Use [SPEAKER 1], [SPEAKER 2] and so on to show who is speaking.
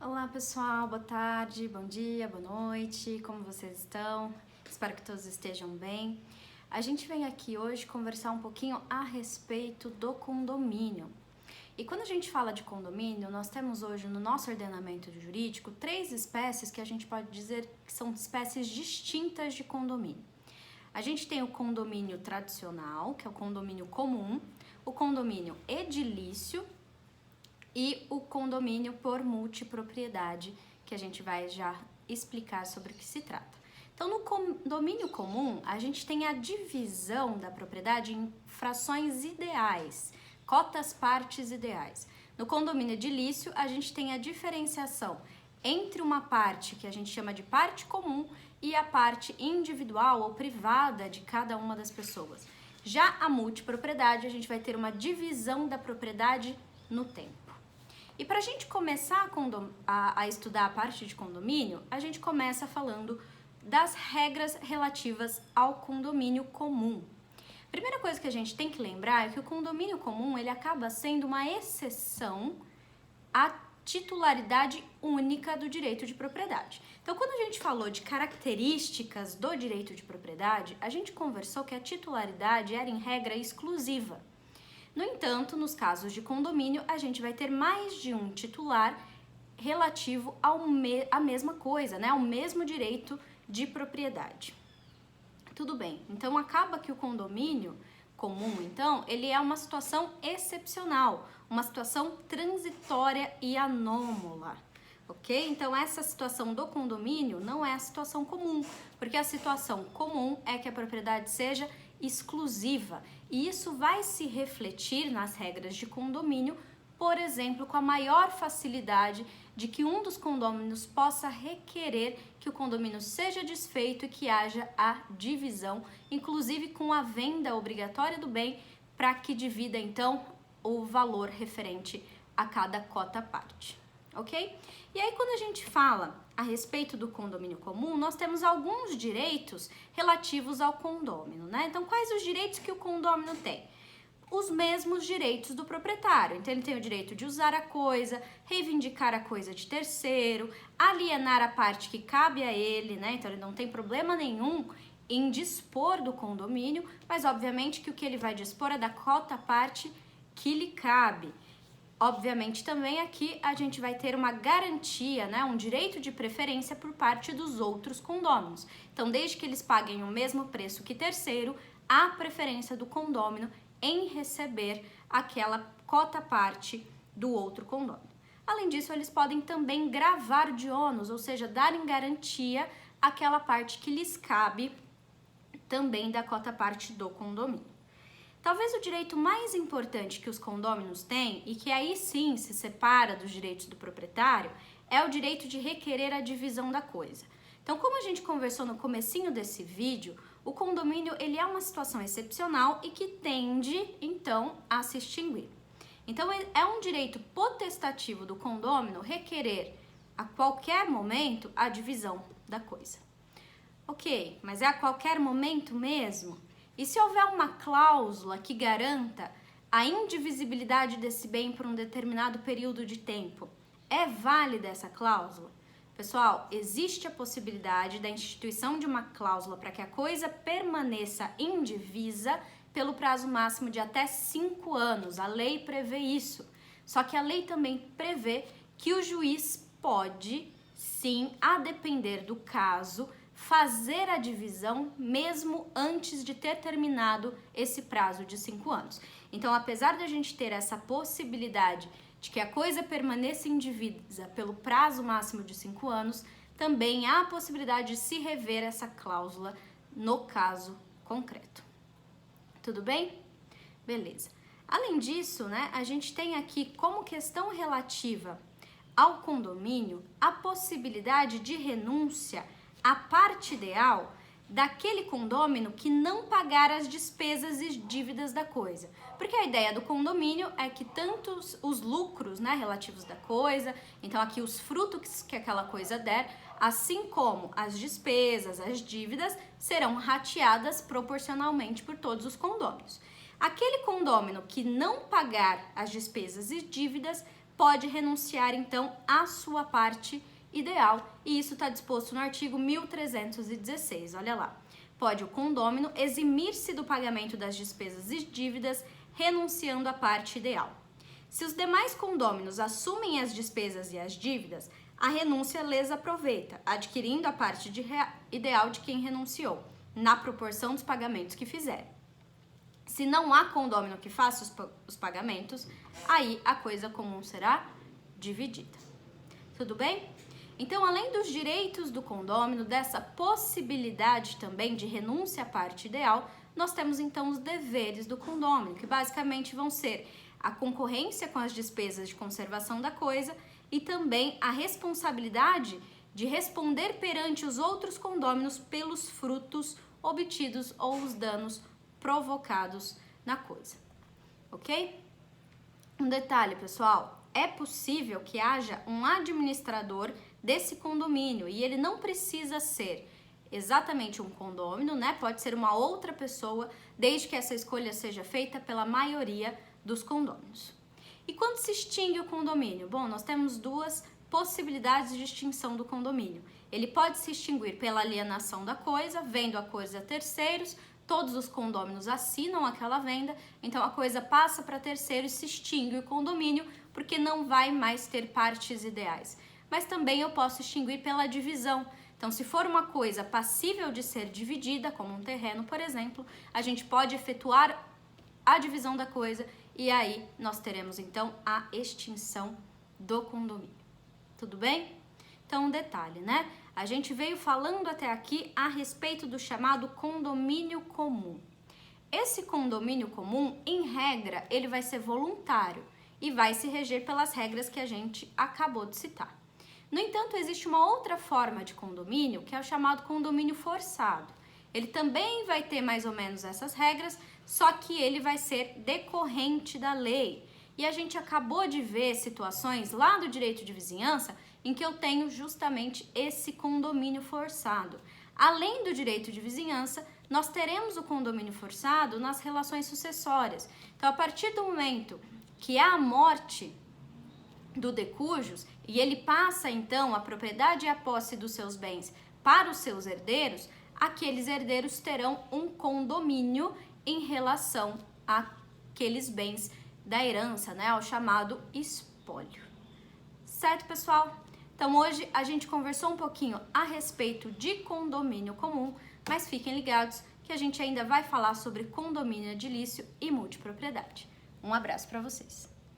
[SPEAKER 1] Olá pessoal, boa tarde, bom dia, boa noite, como vocês estão? Espero que todos estejam bem. A gente vem aqui hoje conversar um pouquinho a respeito do condomínio. E quando a gente fala de condomínio, nós temos hoje no nosso ordenamento jurídico três espécies que a gente pode dizer que são espécies distintas de condomínio. A gente tem o condomínio tradicional, que é o condomínio comum, o condomínio edilício e o condomínio por multipropriedade, que a gente vai já explicar sobre o que se trata. Então, no condomínio comum, a gente tem a divisão da propriedade em frações ideais, cotas partes ideais. No condomínio edilício, a gente tem a diferenciação entre uma parte que a gente chama de parte comum e a parte individual ou privada de cada uma das pessoas. Já a multipropriedade, a gente vai ter uma divisão da propriedade no tempo. E para a gente começar a estudar a parte de condomínio, a gente começa falando das regras relativas ao condomínio comum. Primeira coisa que a gente tem que lembrar é que o condomínio comum ele acaba sendo uma exceção à titularidade única do direito de propriedade. Então, quando a gente falou de características do direito de propriedade, a gente conversou que a titularidade era em regra exclusiva. No entanto, nos casos de condomínio, a gente vai ter mais de um titular relativo à mesma coisa, né? Ao mesmo direito de propriedade. Tudo bem, então acaba que o condomínio comum, então, ele é uma situação excepcional, uma situação transitória e anômala, ok? Então, essa situação do condomínio não é a situação comum, porque a situação comum é que a propriedade seja exclusiva, e isso vai se refletir nas regras de condomínio, por exemplo, com a maior facilidade de que um dos condôminos possa requerer que o condomínio seja desfeito e que haja a divisão, inclusive com a venda obrigatória do bem, para que divida então o valor referente a cada cota parte, ok? E aí quando a gente fala a respeito do condomínio comum, nós temos alguns direitos relativos ao condômino, né? Então, quais os direitos que o condômino tem? Os mesmos direitos do proprietário. Então, ele tem o direito de usar a coisa, reivindicar a coisa de terceiro, alienar a parte que cabe a ele, né? Então, ele não tem problema nenhum em dispor do condomínio, mas, obviamente, que o que ele vai dispor é da cota parte que lhe cabe. Obviamente, também aqui a gente vai ter uma garantia, né, um direito de preferência por parte dos outros condôminos. Então, desde que eles paguem o mesmo preço que terceiro, há preferência do condômino em receber aquela cota parte do outro condômino. Além disso, eles podem também gravar de ônus, ou seja, dar em garantia aquela parte que lhes cabe também da cota parte do condomínio. Talvez o direito mais importante que os condôminos têm, e que aí sim se separa dos direitos do proprietário, é o direito de requerer a divisão da coisa. Então, como a gente conversou no comecinho desse vídeo, o condomínio ele é uma situação excepcional e que tende, então, a se extinguir. Então, é um direito potestativo do condômino requerer a qualquer momento a divisão da coisa. Ok, mas é a qualquer momento mesmo? E se houver uma cláusula que garanta a indivisibilidade desse bem por um determinado período de tempo, é válida essa cláusula? Pessoal, existe a possibilidade da instituição de uma cláusula para que a coisa permaneça indivisa pelo prazo máximo de até 5 anos. A lei prevê isso. Só que a lei também prevê que o juiz pode, sim, a depender do caso, fazer a divisão mesmo antes de ter terminado esse prazo de 5 anos. Então, apesar de a gente ter essa possibilidade de que a coisa permaneça indivisa pelo prazo máximo de 5 anos, também há a possibilidade de se rever essa cláusula no caso concreto. Tudo bem? Beleza. Além disso, né, a gente tem aqui como questão relativa ao condomínio a possibilidade de renúncia a parte ideal daquele condômino que não pagar as despesas e dívidas da coisa. Porque a ideia do condomínio é que tanto os lucros, né, relativos da coisa, então aqui os frutos que aquela coisa der, assim como as despesas, as dívidas, serão rateadas proporcionalmente por todos os condôminos. Aquele condômino que não pagar as despesas e dívidas pode renunciar então à sua parte ideal, e isso está disposto no artigo 1316, olha lá. Pode o condômino eximir-se do pagamento das despesas e dívidas, renunciando à parte ideal. Se os demais condôminos assumem as despesas e as dívidas, a renúncia lhes aproveita, adquirindo a parte ideal de quem renunciou, na proporção dos pagamentos que fizerem. Se não há condômino que faça os pagamentos, aí a coisa comum será dividida. Tudo bem? Então, além dos direitos do condômino, dessa possibilidade também de renúncia à parte ideal, nós temos então os deveres do condômino, que basicamente vão ser a concorrência com as despesas de conservação da coisa e também a responsabilidade de responder perante os outros condôminos pelos frutos obtidos ou os danos provocados na coisa, ok? Um detalhe, pessoal, é possível que haja um administrador desse condomínio e ele não precisa ser exatamente um condômino, né? Pode ser uma outra pessoa, desde que essa escolha seja feita pela maioria dos condôminos. E quando se extingue o condomínio? Bom, nós temos duas possibilidades de extinção do condomínio. Ele pode se extinguir pela alienação da coisa, vendo a coisa a terceiros, todos os condôminos assinam aquela venda, então a coisa passa para terceiros e se extingue o condomínio, porque não vai mais ter partes ideais. Mas também eu posso extinguir pela divisão. Então, se for uma coisa passível de ser dividida, como um terreno, por exemplo, a gente pode efetuar a divisão da coisa e aí nós teremos então a extinção do condomínio. Tudo bem? Então, um detalhe, né? A gente veio falando até aqui a respeito do chamado condomínio comum. Esse condomínio comum, em regra, ele vai ser voluntário e vai se reger pelas regras que a gente acabou de citar. No entanto, existe uma outra forma de condomínio, que é o chamado condomínio forçado. Ele também vai ter mais ou menos essas regras, só que ele vai ser decorrente da lei. E a gente acabou de ver situações lá do direito de vizinhança em que eu tenho justamente esse condomínio forçado. Além do direito de vizinhança, nós teremos o condomínio forçado nas relações sucessórias. Então, a partir do momento que há a morte do decujus e ele passa então a propriedade e a posse dos seus bens para os seus herdeiros, aqueles herdeiros terão um condomínio em relação àqueles bens da herança, né, ao chamado espólio. Certo, pessoal? Então hoje a gente conversou um pouquinho a respeito de condomínio comum, mas fiquem ligados que a gente ainda vai falar sobre condomínio edilício e multipropriedade. Um abraço para vocês.